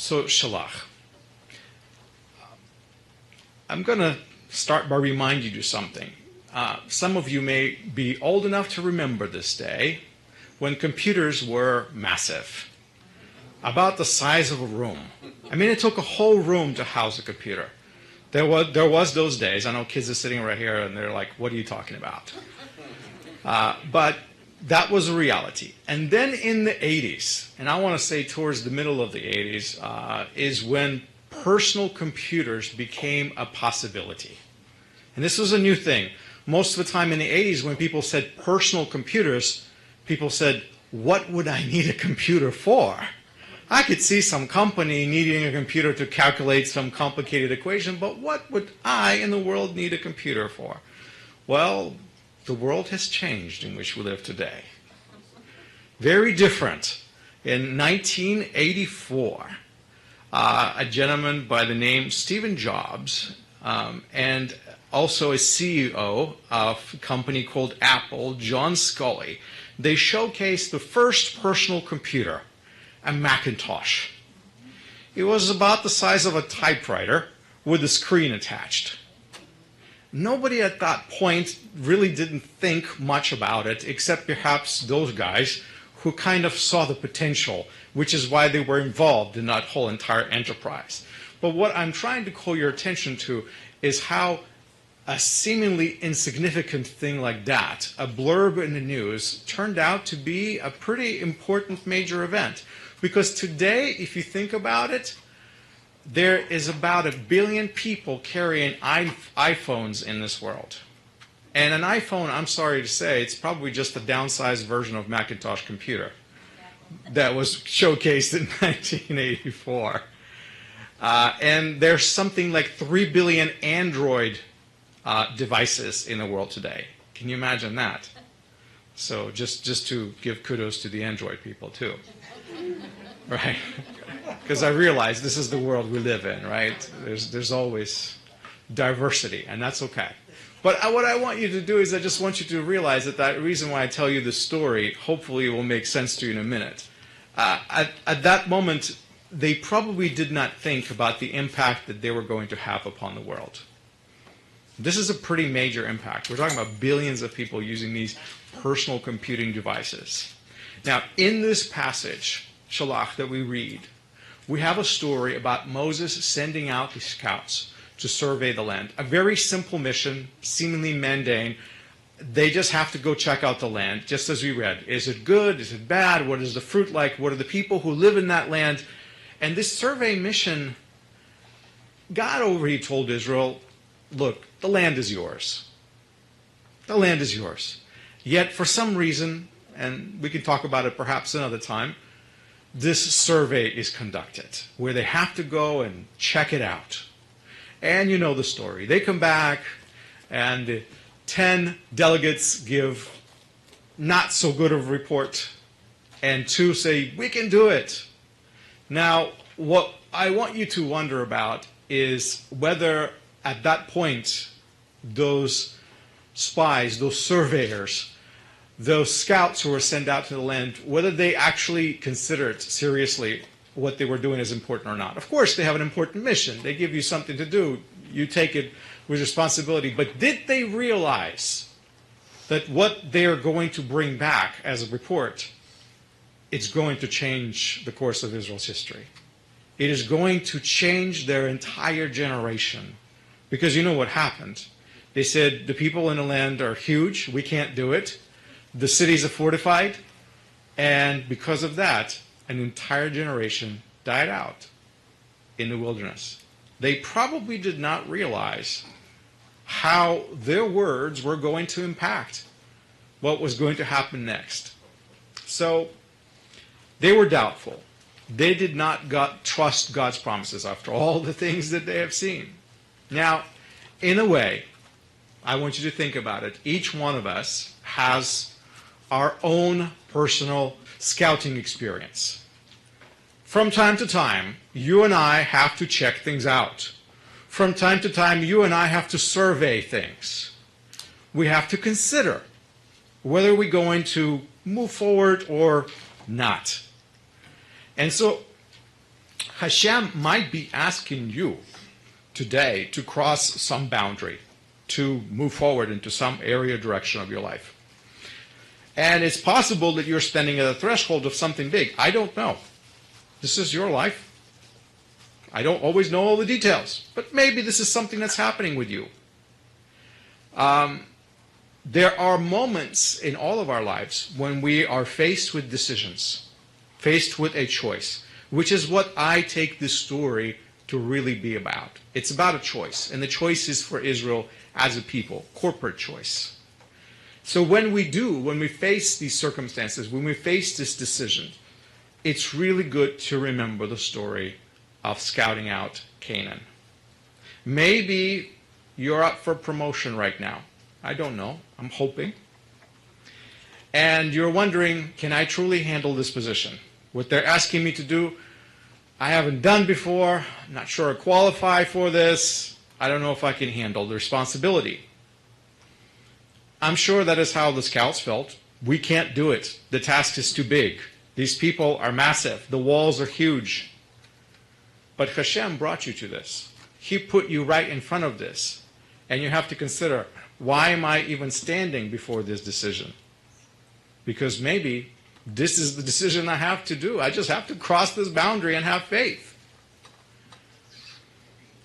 So, Shalach. I'm going to start by reminding you something. Some of you may be old enough to remember this day when computers were massive, about the size of a room. I mean, it took a whole room to house a computer. There was those days. I know kids are sitting right here and they're like, what are you talking about? But that was a reality. And then in the 80s, and I want to say towards the middle of the 80s, is when personal computers became a possibility. And this was a new thing. Most of the time in the 80s when people said personal computers, people said, what would I need a computer for? I could see some company needing a computer to calculate some complicated equation, but what would I in the world need a computer for? Well, the world has changed in which we live today. Very different. In 1984, a gentleman by the name Stephen Jobs, and also a CEO of a company called Apple, John Sculley, they showcased the first personal computer, a Macintosh. It was about the size of a typewriter with a screen attached. Nobody at that point really didn't think much about it, except perhaps those guys who kind of saw the potential, which is why they were involved in that whole entire enterprise. But what I'm trying to call your attention to is how a seemingly insignificant thing like that, a blurb in the news, turned out to be a pretty important major event. Because today, if you think about it, there is about 1 billion people carrying iPhones in this world. And an iPhone, I'm sorry to say, it's probably just a downsized version of Macintosh computer that was showcased in 1984. And there's something like 3 billion Android devices in the world today. Can you imagine that? So just to give kudos to the Android people too. Right? Because I realize this is the world we live in, right? There's always diversity, and that's okay. But what I want you to do is I just want you to realize that reason why I tell you this story, hopefully it will make sense to you in a minute. At that moment, they probably did not think about the impact that they were going to have upon the world. This is a pretty major impact. We're talking about billions of people using these personal computing devices. Now, in this passage, Shalach, that we read, we have a story about Moses sending out his scouts to survey the land. A very simple mission, seemingly mundane. They just have to go check out the land, just as we read. Is it good? Is it bad? What is the fruit like? What are the people who live in that land? And this survey mission, God already told Israel, look, the land is yours. The land is yours. Yet for some reason, and we can talk about it perhaps another time, this survey is conducted where they have to go and check it out. And you know the story. They come back and 10 delegates give not so good of a report and 2 say, we can do it. Now, what I want you to wonder about is whether at that point those spies, those surveyors, those scouts who were sent out to the land, whether they actually considered seriously what they were doing is important or not. Of course, they have an important mission. They give you something to do. You take it with responsibility. But did they realize that what they are going to bring back as a report, it's going to change the course of Israel's history? It is going to change their entire generation. Because you know what happened. They said, the people in the land are huge. We can't do it. The cities are fortified. And because of that, an entire generation died out in the wilderness. They probably did not realize how their words were going to impact what was going to happen next. So they were doubtful. They did not trust God's promises after all the things that they have seen. Now, in a way, I want you to think about it. Each one of us has our own personal scouting experience. From time to time, you and I have to check things out. From time to time, you and I have to survey things. We have to consider whether we're going to move forward or not. And so, Hashem might be asking you today to cross some boundary, to move forward into some area direction of your life. And it's possible that you're standing at the threshold of something big. I don't know. This is your life. I don't always know all the details, but maybe this is something that's happening with you. There are moments in all of our lives when we are faced with decisions, faced with a choice, which is what I take this story to really be about. It's about a choice, and the choice is for Israel as a people, corporate choice. So when we face these circumstances, when we face this decision, it's really good to remember the story of scouting out Canaan. Maybe you're up for promotion right now. I don't know. I'm hoping. And you're wondering, can I truly handle this position? What they're asking me to do, I haven't done before. I'm not sure I qualify for this. I don't know if I can handle the responsibility. I'm sure that is how the scouts felt. We can't do it. The task is too big. These people are massive. The walls are huge. But Hashem brought you to this. He put you right in front of this. And you have to consider, why am I even standing before this decision? Because maybe this is the decision I have to do. I just have to cross this boundary and have faith.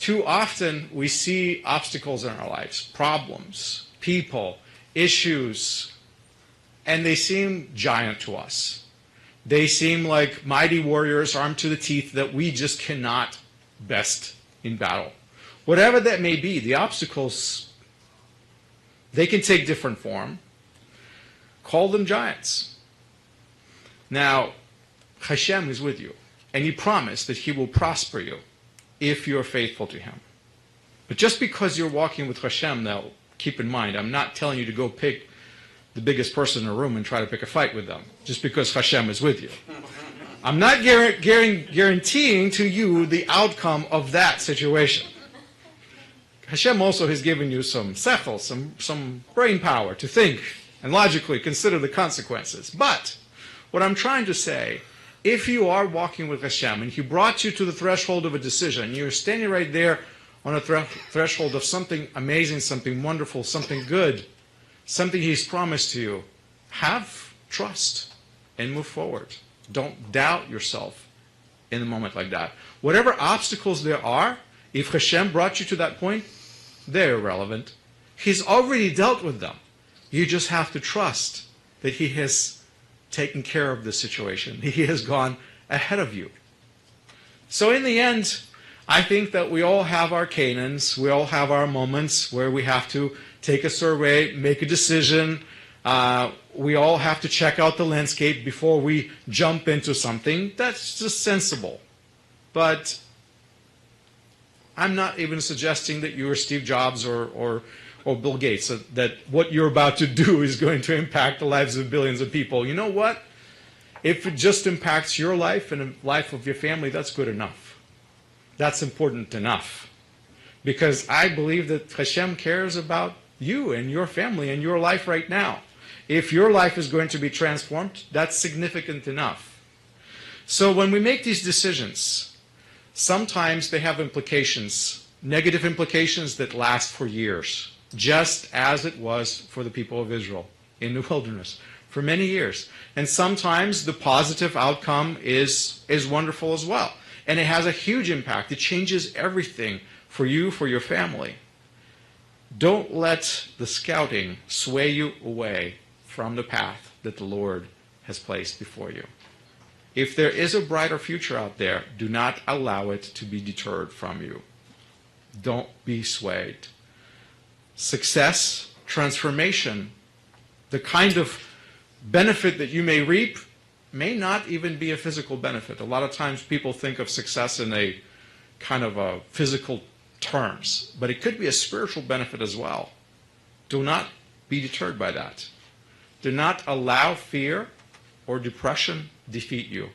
Too often we see obstacles in our lives, problems, people, issues, and they seem giant to us. They seem like mighty warriors armed to the teeth that we just cannot best in battle. Whatever that may be, the obstacles, they can take different form. Call them giants. Now, Hashem is with you, and He promised that He will prosper you if you're faithful to Him. But just because you're walking with Hashem, now, keep in mind, I'm not telling you to go pick the biggest person in the room and try to pick a fight with them, just because Hashem is with you. I'm not guaranteeing to you the outcome of that situation. Hashem also has given you some sechel, some brain power to think and logically consider the consequences. But what I'm trying to say, if you are walking with Hashem and He brought you to the threshold of a decision, and you're standing right there on a threshold of something amazing, something wonderful, something good, something He's promised to you, have trust and move forward. Don't doubt yourself in a moment like that. Whatever obstacles there are, if Hashem brought you to that point, they're irrelevant. He's already dealt with them. You just have to trust that He has taken care of the situation. He has gone ahead of you. So in the end, I think that we all have our Canaans. We all have our moments where we have to take a survey, make a decision. We all have to check out the landscape before we jump into something. That's just sensible. But I'm not even suggesting that you're Steve Jobs or Bill Gates, that what you're about to do is going to impact the lives of billions of people. You know what? If it just impacts your life and the life of your family, that's good enough. That's important enough. Because I believe that Hashem cares about you and your family and your life right now. If your life is going to be transformed, that's significant enough. So when we make these decisions, sometimes they have implications, negative implications that last for years, just as it was for the people of Israel in the wilderness for many years. And sometimes the positive outcome is wonderful as well. And it has a huge impact. It changes everything for you, for your family. Don't let the scouting sway you away from the path that the Lord has placed before you. If there is a brighter future out there, do not allow it to be deterred from you. Don't be swayed. Success, transformation, the kind of benefit that you may reap may not even be a physical benefit. A lot of times people think of success in a kind of a physical terms, but it could be a spiritual benefit as well. Do not be deterred by that. Do not allow fear or depression defeat you.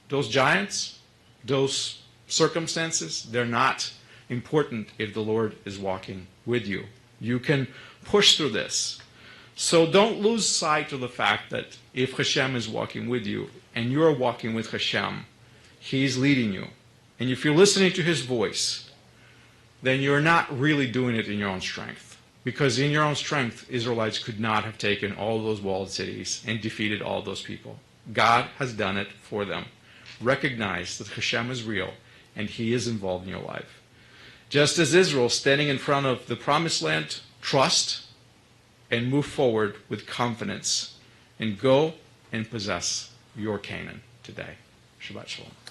Those giants, those circumstances, they're not important if the Lord is walking with you. You can push through this. So don't lose sight of the fact that if Hashem is walking with you and you're walking with Hashem, He's leading you. and if you're listening to his voice, then you're not really doing it in your own strength. Because in your own strength, Israelites could not have taken all those walled cities and defeated all those people. God has done it for them. Recognize that Hashem is real and he is involved in your life. Just as Israel, standing in front of the promised land, trust and move forward with confidence and go and possess your Canaan today. Shabbat Shalom.